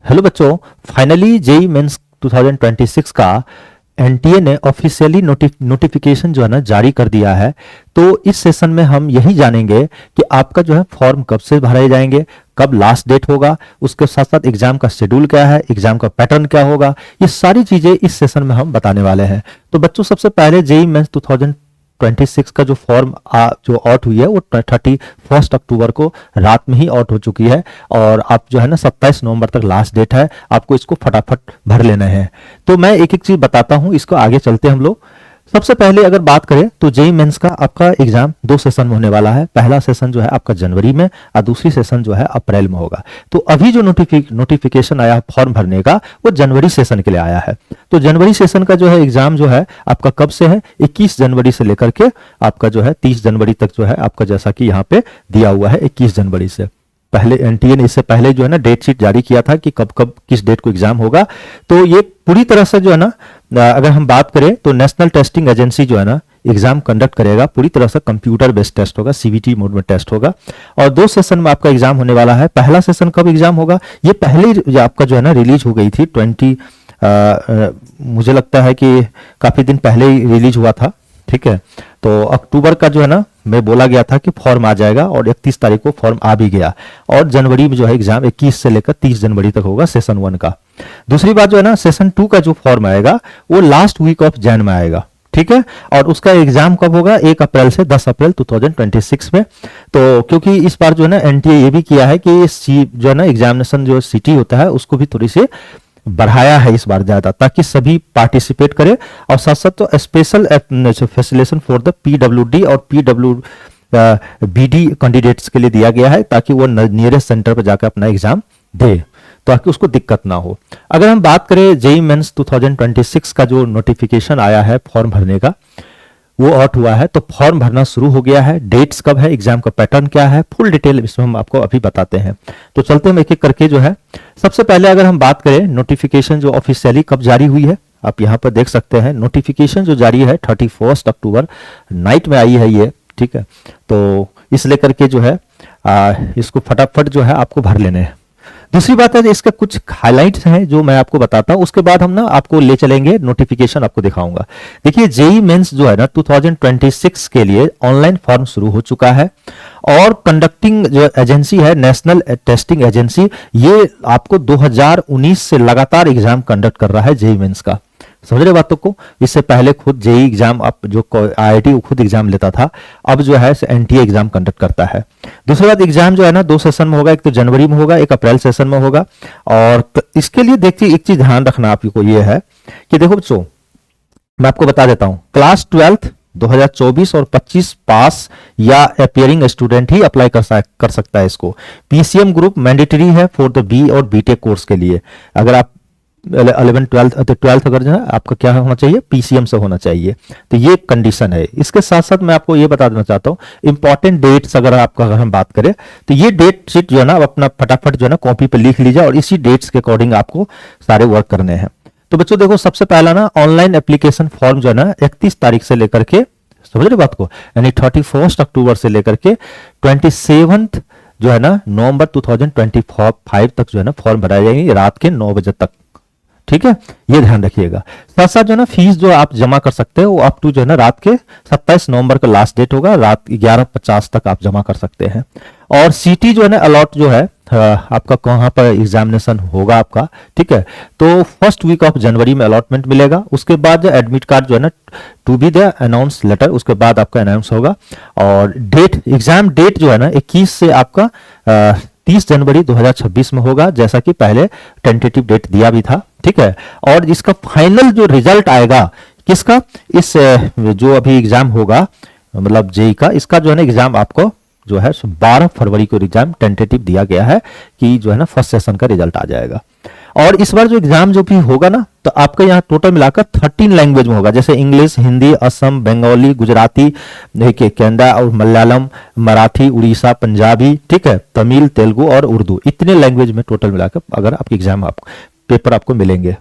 Hello बच्चों, finally JEE mains 2026 का NTA ने ऑफिशियली नोटिफिकेशन जो है ना जारी कर दिया है। तो इस सेशन में हम यही जानेंगे कि आपका जो है फॉर्म कब से भरे जाएंगे, कब लास्ट डेट होगा, उसके साथ साथ एग्जाम का शेड्यूल क्या है, एग्जाम का पैटर्न क्या होगा, ये सारी चीजें इस सेशन में हम बताने वाले हैं। तो बच्चों, सबसे पहले जेई मेंस 2026 का जो फॉर्म जो आउट हुई है वो 31 अक्टूबर को रात में ही आउट हो चुकी है। और आप जो है ना 27 नवंबर तक लास्ट डेट है, आपको इसको फटाफट भर लेना है। तो मैं एक एक चीज बताता हूं, इसको आगे चलते हम लोग। सबसे पहले अगर बात करें तो जेई मेंस का आपका एग्जाम 2 सेशन में होने वाला है। पहला सेशन जो है आपका जनवरी में और दूसरी सेशन जो है अप्रैल में होगा। तो अभी जो नोटिफिकेशन आया फॉर्म भरने का वो जनवरी सेशन के लिए आया है। तो जनवरी सेशन का जो है एग्जाम जो है आपका कब से है, 21 जनवरी से लेकर के आपका जो है 30 जनवरी तक जो है आपका, जैसा कि यहाँ पे दिया हुआ है 21 जनवरी से। पहले एनटीए ने इससे पहले जो है ना डेट शीट जारी किया था कि कब कब किस डेट को एग्जाम होगा। तो ये पूरी तरह से जो है ना, अगर हम बात करें तो नेशनल टेस्टिंग एजेंसी जो है ना एग्जाम कंडक्ट करेगा, पूरी तरह से कंप्यूटर बेस्ड टेस्ट होगा, सीबीटी मोड में टेस्ट होगा। और 2 सेशन में आपका एग्जाम होने वाला है। पहला सेशन कब एग्जाम होगा, ये पहले आपका जो है ना रिलीज हो गई थी 20, मुझे लगता है कि काफी दिन पहले ही रिलीज हुआ था। ठीक है, तो अक्टूबर का जो है ना मैं बोला गया था कि फॉर्म आ जाएगा और 31 तारीख को फॉर्म आ भी गया। और जनवरी में जो है एग्जाम 21 से लेकर 30 जनवरी तक होगा सेशन 1 का। दूसरी बात जो है ना, सेशन 2 का जो फॉर्म आएगा वो लास्ट वीक ऑफ जैन में आएगा। ठीक है, और उसका एग्जाम कब होगा, 1 अप्रैल से 10 अप्रैल 2026 में। तो क्योंकि इस बार जो है ना एनटीए ये भी किया है कि जो है ना एग्जामिनेशन जो सिटी होता है उसको भी थोड़ी सी बढ़ाया है इस बार ज्यादा, ताकि सभी पार्टिसिपेट करें। और साथ साथ तो special facilitation for the PWD और बीडी कैंडिडेट्स के लिए दिया गया है, ताकि वो नियरेस्ट सेंटर पर जाकर अपना एग्जाम दे, ताकि उसको दिक्कत ना हो। अगर हम बात करें जेई मेंस 2026 का जो नोटिफिकेशन आया है फॉर्म भरने का, वो आउट हुआ है। तो फॉर्म भरना शुरू हो गया है। डेट्स कब है, एग्जाम का पैटर्न क्या है, फुल डिटेल इसमें हम आपको अभी बताते हैं। तो चलते हम एक एक करके जो है। सबसे पहले अगर हम बात करें नोटिफिकेशन जो ऑफिशियली कब जारी हुई है, आप यहाँ पर देख सकते हैं नोटिफिकेशन जो जारी है 31 अक्टूबर नाइट में आई है ये। ठीक है, तो इस लेकर के जो है इसको फटाफट जो है आपको भर लेने हैं। दूसरी बात है, इसका कुछ हाइलाइट्स हैं जो मैं आपको बताता हूं, उसके बाद हम ना आपको ले चलेंगे, नोटिफिकेशन आपको दिखाऊंगा। देखिए, जेई मेंस जो है ना 2026 के लिए ऑनलाइन फॉर्म शुरू हो चुका है। और कंडक्टिंग जो एजेंसी है नेशनल टेस्टिंग एजेंसी, ये आपको 2019 से लगातार एग्जाम कंडक्ट कर रहा है जेई मेंस का। समझ रहे बातों को। इससे पहले खुद जेई एग्जाम आप जो आईआईटी वो खुद एग्जाम लेता था, अब जो है एनटीए एग्जाम कंडक्ट करता है। दूसरी बात, एग्जाम जो है ना 2 सेशन में होगा, एक तो जनवरी में होगा, एक अप्रैल सेशन में होगा। और इसके लिए देखिए एक चीज ध्यान रखना आपको ये है कि देखो बच्चों, मैं आपको बता देता हूं, क्लास 12 2024 और 25 पास या अपियरिंग स्टूडेंट ही अप्लाई कर सकता है इसको। पीसीएम ग्रुप मैंडेटरी है फॉर द बी और बीटेक कोर्स के लिए। अगर आप 11 12th अगर जो है आपका क्या होना चाहिए, पीसीएम से होना चाहिए। तो ये कंडीशन है। इसके साथ साथ मैं आपको ये बता देना चाहता हूँ, इंपॉर्टेंट डेट्स अगर हम बात करें तो ये डेट शीट जो है ना अपना फटाफट जो है ना कॉपी पे लिख लीजिए और इसी डेट्स के अकॉर्डिंग आपको सारे वर्क करने हैं। तो बच्चों देखो, सबसे पहला ना ऑनलाइन एप्लीकेशन फॉर्म जो है ना 31 तारीख से लेकर के, समझ रहे बात को, यानी 31 अक्टूबर से लेकर के 27 जो है ना नवंबर 2025 तक जो है ना फॉर्म भराए जाएंगे रात के 9 बजे तक। ठीक है, ये ध्यान रखिएगा। साथ साथ जो है ना फीस जो आप जमा कर सकते हैं वो अप टू जो है ना रात के 27 नवंबर का लास्ट डेट होगा, रात 11:50 तक आप जमा कर सकते हैं। और सीटी जो है ना अलॉट जो है आपका कहाँ पर एग्जामिनेशन होगा आपका। ठीक है, तो फर्स्ट वीक ऑफ जनवरी में अलॉटमेंट मिलेगा। उसके बाद जो एडमिट कार्ड जो है ना to be the announce letter, उसके बाद आपका अनाउंस होगा। और डेट, एग्जाम डेट जो है ना 21 से आपका 30 जनवरी 2026 में होगा, जैसा कि पहले टेंटेटिव डेट दिया भी था। ठीक है, और इसका फाइनल जो रिजल्ट आएगा किसका, इस जो अभी एग्जाम होगा मतलब जेई का, इसका जो है ना एग्जाम आपको जो है 12 फरवरी को एग्जाम टेंटेटिव दिया गया है कि जो है ना फर्स्ट सेशन का रिजल्ट आ जाएगा। और इस बार जो एग्जाम जो भी होगा ना, तो आपका यहाँ टोटल मिलाकर 13 लैंग्वेज में होगा, जैसे इंग्लिश, हिंदी, असम, बंगाली, गुजराती, कन्नड़ा और मलयालम, मराठी, उड़ीसा, पंजाबी, ठीक है, तमिल, तेलुगु और उर्दू, इतने लैंग्वेज में टोटल मिलाकर अगर आपके एग्जाम पेपर आपको मिलेंगे।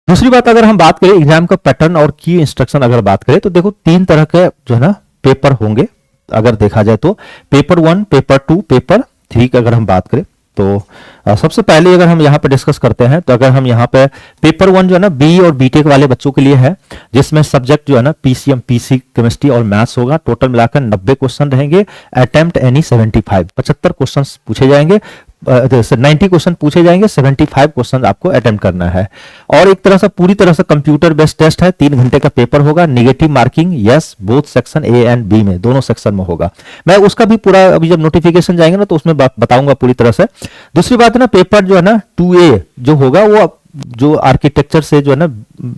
दूसरी बात, अगर हम बात करें एग्जाम का पैटर्न और की इंस्ट्रक्शन अगर बात करें तो देखो 3 तरह के जो है ना पेपर होंगे। अगर देखा जाए तो पेपर 1, पेपर 2, पेपर 3 की अगर हम बात करें तो सबसे पहले अगर हम यहाँ पे डिस्कस करते हैं तो अगर हम यहाँ पे पेपर 1 जो है ना बी और बीटेक वाले बच्चों के लिए है, जिसमें सब्जेक्ट जो है ना पीसीएम पीसी केमिस्ट्री और मैथ्स होगा। टोटल मिलाकर 90 क्वेश्चन रहेंगे। अटेम्प्ट एनी 75 क्वेश्चन पूछे जाएंगे, 90 क्वेश्चन पूछे जाएंगे, 75 क्वेश्चन आपको अटेम्प्ट करना है। और एक तरह से पूरी तरह से कंप्यूटर बेस्ड टेस्ट है। 3 घंटे का पेपर होगा। Negative marking yes both section A and B में, दोनों सेक्शन में होगा। मैं उसका भी पूरा अभी जब नोटिफिकेशन जाएंगे ना तो उसमें बताऊंगा पूरी तरह से। दूसरी बात है ना, पेपर जो है ना 2A जो होगा वो जो आर्किटेक्चर से जो है ना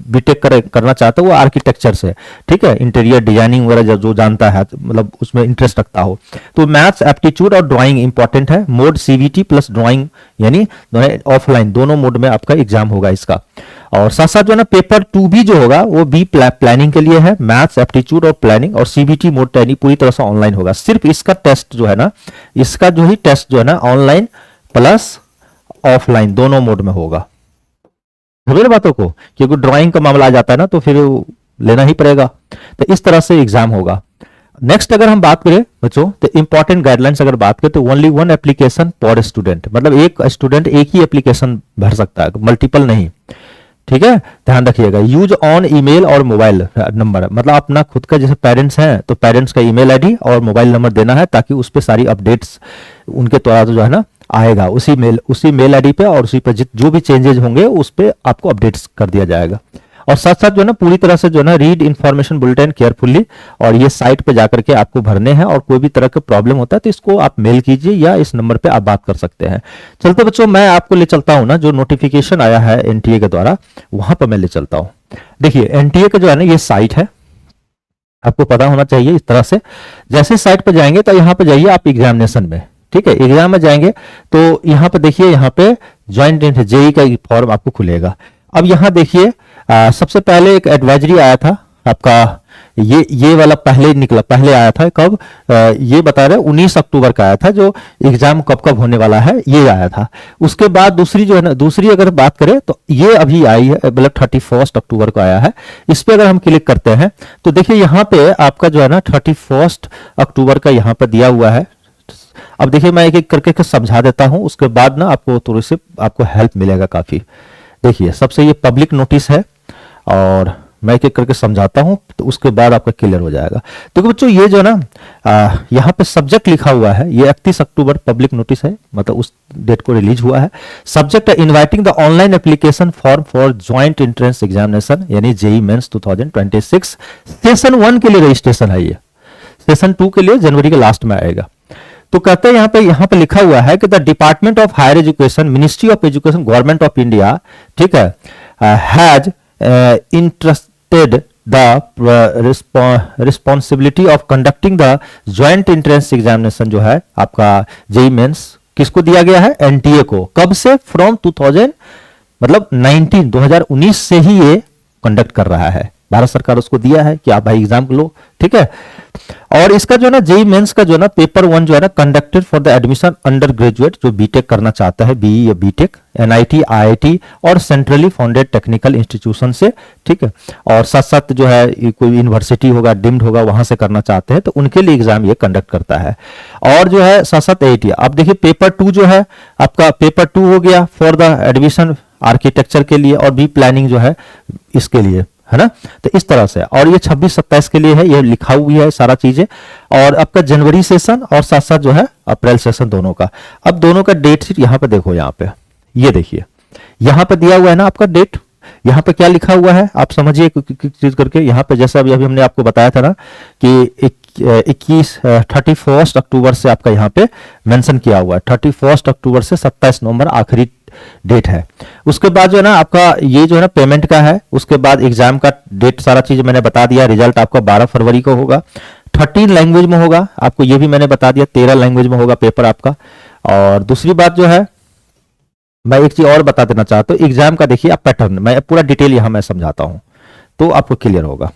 बीटेक करना चाहता है वो आर्किटेक्चर से, ठीक है, इंटीरियर डिजाइनिंग वगैरह जो जानता है, मतलब उसमें इंटरेस्ट रखता हो। तो मैथ्स एप्टीट्यूड और ड्राइंग इंपॉर्टेंट है। मोड सीवीटी प्लस ड्राइंग यानी ऑफलाइन दोनों मोड में आपका एग्जाम होगा इसका। और साथ साथ जो है ना पेपर 2B जो होगा वो बी प्लानिंग के लिए है। मैथ्स एप्टीट्यूड और प्लानिंग और सीबीटी मोड यानी पूरी तरह से ऑनलाइन होगा। सिर्फ इसका टेस्ट जो है ना, इसका जो ही टेस्ट जो है ना ऑनलाइन प्लस ऑफलाइन दोनों मोड में होगा। समझ बातों को, क्योंकि ड्राइंग का मामला आ जाता है ना तो फिर लेना ही पड़ेगा। तो इस तरह से एग्जाम होगा। नेक्स्ट अगर हम बात करें बच्चों तो इंपॉर्टेंट गाइडलाइंस अगर बात करें तो ओनली 1 एप्लीकेशन पर स्टूडेंट, मतलब एक स्टूडेंट एक ही एप्लीकेशन भर सकता है, मल्टीपल नहीं, ठीक है, ध्यान रखिएगा। यूज ऑन ईमेल और मोबाइल नंबर, मतलब अपना खुद का जैसे पेरेंट्स हैं तो पेरेंट्स का ईमेल आईडी और मोबाइल नंबर देना है ताकि उस पर सारी अपडेट्स उनके द्वारा जो है ना आएगा उसी मेल आईडी पे, और उसी पे जो भी चेंजेस होंगे उस पे आपको अपडेट्स कर दिया जाएगा। और साथ साथ जो है ना पूरी तरह से जो है ना रीड इन्फॉर्मेशन बुलेटिन केयरफुली, और ये साइट पे जाकर के आपको भरने हैं। और कोई भी तरह का प्रॉब्लम होता है तो इसको आप मेल कीजिए या इस नंबर पे आप बात कर सकते हैं। चलते बच्चों मैं आपको ले चलता हूं ना जो नोटिफिकेशन आया है एनटीए के द्वारा, वहां पर मैं ले चलता हूं। देखिए एनटीए का जो है ना ये साइट है, आपको पता होना चाहिए। इस तरह से जैसे साइट पर जाएंगे तो यहाँ पे जाइए आप एग्जामिनेशन में, ठीक है, एग्जाम में जाएंगे तो यहाँ पे देखिए, यहाँ पे ज्वाइंट जेई का फॉर्म आपको खुलेगा। अब यहाँ देखिए सबसे पहले एक एडवाइजरी आया था आपका, ये वाला पहले आया था कब, ये बता रहे 19 अक्टूबर का आया था, जो एग्जाम कब होने वाला है ये आया था। उसके बाद दूसरी जो है ना, दूसरी अगर बात करें तो ये अभी आई है, मतलब 31 अक्टूबर को आया है। इस पे अगर हम क्लिक करते हैं तो देखिए यहाँ पे आपका जो है ना 31 अक्टूबर का यहाँ पर दिया हुआ है। अब देखिए मैं एक एक करके समझा देता हूं, उसके बाद ना आपको थोड़ी सी आपको हेल्प मिलेगा काफी। देखिए सबसे ये पब्लिक नोटिस है और मैं एक एक करके समझाता हूं तो उसके बाद आपका क्लियर हो जाएगा। तो बच्चों ये जो है ना यहाँ पे सब्जेक्ट लिखा हुआ है, ये 31 अक्टूबर पब्लिक नोटिस है, मतलब उस डेट को रिलीज हुआ है। सब्जेक्ट है inviting the online application form for joint entrance examination यानी जेई मेंस 2026 सेशन 1 के लिए रजिस्ट्रेशन है। ये सेशन 2 के लिए जनवरी के लास्ट में आएगा। तो कहते हैं यहाँ पे लिखा हुआ है कि the department of higher education, ministry of education, government of India, ठीक है, has entrusted the responsibility of conducting the joint entrance examination जो है आपका जेई मेंस, किसको दिया गया है, एनटीए को। कब से, फ्रॉम 2019 से ही ये कंडक्ट कर रहा है। भारत सरकार उसको दिया है कि आप भाई एग्जाम लो, ठीक है। और इसका जो है ना जेई मेंस का जो है ना पेपर 1 जो है ना conducted for the admission under graduate जो बीटेक करना चाहता है, बीई या बीटेक, एनआईटी, आईआईटी और सेंट्रली फाउंडेड टेक्निकल इंस्टीट्यूशन से, ठीक है। और साथ साथ जो है कोई यूनिवर्सिटी होगा, डीम्ड होगा, वहां से करना चाहते हैं तो उनके लिए एग्जाम ये कंडक्ट करता है। और जो है साथ साथ एआईटी। अब देखिए पेपर 2 जो है आपका, पेपर 2 हो गया फॉर द एडमिशन आर्किटेक्चर के लिए, और बी प्लानिंग जो है इसके लिए, है ना। तो इस तरह से, और ये 26-27 के लिए है, ये लिखा हुआ है सारा चीजें। और आपका जनवरी सेशन और साथ साथ जो है अप्रैल सेशन दोनों का। अब दोनों का डेट शीट यहाँ पे देखो, यहाँ पे ये देखिए यहाँ पे दिया हुआ है ना आपका डेट। यहाँ पे क्या लिखा हुआ है आप समझिए चीज करके। यहाँ पे जैसे अभी हमने आपको बताया था ना कि 31 अक्टूबर से आपका यहाँ पे मेंशन किया हुआ है, 31 अक्टूबर से 27 नवंबर आखिरी डेट है। उसके बाद जो है ना आपका ये जो है ना पेमेंट का है। उसके बाद एग्जाम का डेट सारा चीज मैंने बता दिया। रिजल्ट आपका 12 फरवरी को होगा, 13 लैंग्वेज में होगा, आपको ये भी मैंने बता दिया, 13 लैंग्वेज में होगा पेपर आपका। और दूसरी बात जो है मैं एक चीज और बता देना चाहता हूं, एग्जाम का देखिए आप पैटर्न, मैं पूरा डिटेल यहां मैं समझाता हूं तो आपको क्लियर होगा।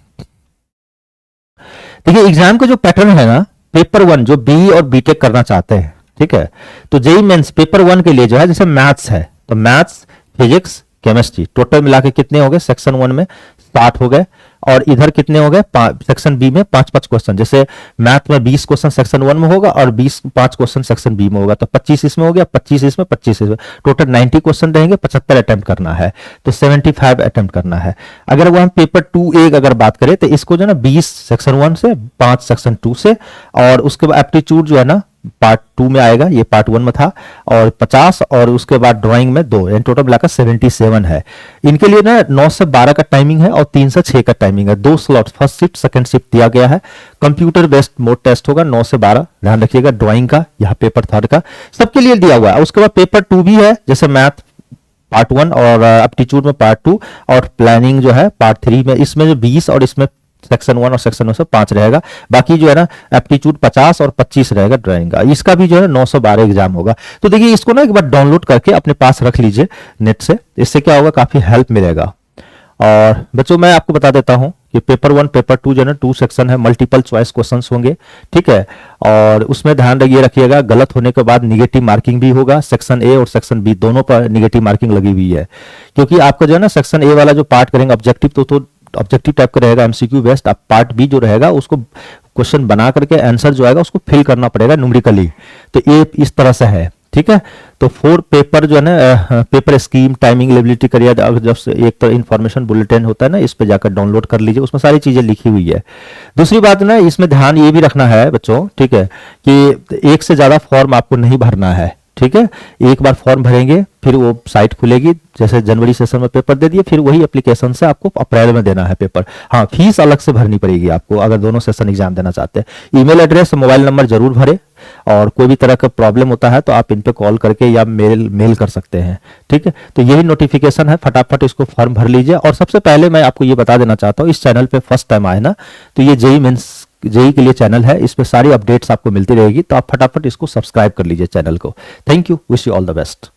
देखिए एग्जाम का जो पैटर्न है ना, पेपर 1 जो बी और बीटेक करना चाहते हैं, ठीक है, तो जेई मेंस पेपर 1 के लिए जो है, जैसे मैथ्स है तो मैथ्स, फिजिक्स, केमिस्ट्री टोटल मिला के कितने हो गए, सेक्शन 1 में 60 हो गए। और इधर कितने हो गए, सेक्शन बी में 5-5 क्वेश्चन, जैसे मैथ में 20 क्वेश्चन सेक्शन 1 में होगा और 5 क्वेश्चन सेक्शन बी में होगा, तो 25 इसमें हो गया, 25 इसमें, 25 इसमें, टोटल 90 क्वेश्चन रहेंगे, 75 अटेम्प्ट करना है, तो 75 अटेम्प्ट करना है। अगर वो हम पेपर 2A अगर बात करें तो इसको जो है ना 20 सेक्शन 1 से, 5 सेक्शन 2 से, और उसके बाद एप्टीट्यूड जो है ना पार्ट 2 में आएगा, ये पार्ट 1 में था, और 50, और उसके बाद ड्राइंग में 2, इन टोटल मिलाकर 77 है। इनके लिए ना 9 से 12 का टाइमिंग है और 3 से 6 का टाइमिंग है, 2 slot, first shift second shift दिया गया है। कंप्यूटर बेस्ड मोड टेस्ट होगा 9 से 12, ध्यान रखिएगा। ड्राइंग का, यहाँ पेपर 3 का सबके लिए दिया हुआ है। उसके बाद पेपर 2 भी है, जैसे मैथ पार्ट 1 और एप्टीट्यूड में पार्ट 2 और प्लानिंग जो है पार्ट 3 में, इसमें जो 20 और इसमें सेक्शन 1 और सेक्शन 1 से 5 रहेगा, बाकी जो है ना एप्टीट्यूड 50 और 25 रहेगा ड्राइंग का। इसका भी जो है 912 एग्जाम होगा। तो देखिए इसको ना एक बार डाउनलोड करके अपने पास रख लीजिए नेट से, इससे क्या होगा, काफी हेल्प मिलेगा। और बच्चों मैं आपको बता देता हूं कि पेपर 1 पेपर 2 जो है ना 2 सेक्शन है, मल्टीपल चॉइस क्वेश्चंस होंगे, ठीक है। और उसमें ध्यान रखिएगा गलत होने के बाद निगेटिव मार्किंग भी होगा, सेक्शन ए और सेक्शन बी दोनों पर निगेटिव मार्किंग लगी हुई है, क्योंकि आपका जो है ना सेक्शन ए वाला जो पार्ट करेंगे ऑब्जेक्टिव, तो ऑब्जेक्टिव टाइप का रहेगा, एमसीक्यू बेस्ड। अब पार्ट बी जो रहेगा उसको क्वेश्चन बना करके आंसर जो आएगा उसको फिल करना पड़ेगा न्यूमेरिकली, तो ये इस तरह से है, ठीक है। तो 4 पेपर जो है ना, paper scheme, timing, eligibility criteria, जब से एक तो इन्फॉर्मेशन बुलेटिन होता है ना, इस पे जाकर डाउनलोड कर लीजिए, उसमें सारी चीजें लिखी हुई है। दूसरी बात ना, इसमें ध्यान ये भी रखना है बच्चों, ठीक है, कि एक से ज्यादा फॉर्म आपको नहीं भरना है, ठीक है। एक बार फॉर्म भरेंगे फिर वो साइट खुलेगी, जैसे जनवरी सेशन में पेपर दे दिए, फिर वही एप्लीकेशन से आपको अप्रैल में देना है पेपर। हाँ, फीस अलग से भरनी पड़ेगी आपको अगर दोनों सेशन एग्जाम देना चाहते हैं। ईमेल एड्रेस, मोबाइल नंबर जरूर भरें, और कोई भी तरह का प्रॉब्लम होता है तो आप इन पे कॉल करके या मेल कर सकते हैं, ठीक है। तो यही नोटिफिकेशन है, फटाफट इसको फॉर्म भर लीजिए। और सबसे पहले मैं आपको ये बता देना चाहता हूँ, इस चैनल पे फर्स्ट टाइम आए ना, तो ये जेईई के लिए चैनल है, इस पे सारी अपडेट्स आपको मिलती रहेगी, तो आप फटाफट इसको सब्सक्राइब कर लीजिए चैनल को। Thank you, wish you all the best.